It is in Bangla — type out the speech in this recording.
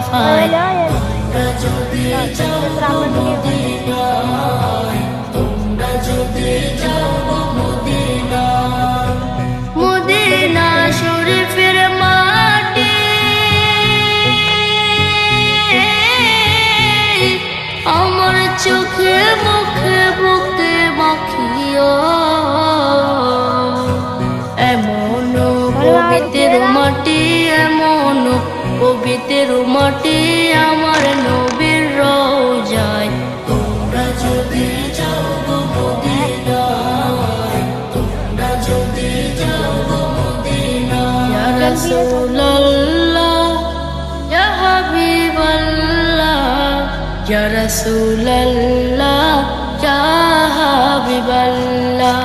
তোফায় তোমরা যদি যাও মদিনায়, তোমরা যদি যাও মদিনায়, মদিনা শরীফের মাটি আমার চোখে মুখে বুকে মাখিও, এমন পবিত্র মাটি, এমন পবিত্র মাটি আমার নবীর রওজায়। তোমরা যদি যাও মদিনায়, তোমরা যদি যাও মদিনায়, ইয়া রাসূলুল্লাহ ইয়া হাবিবাল্লাহ, ইয়া রাসূলুল্লাহ ইয়া হাবিবাল্লাহ।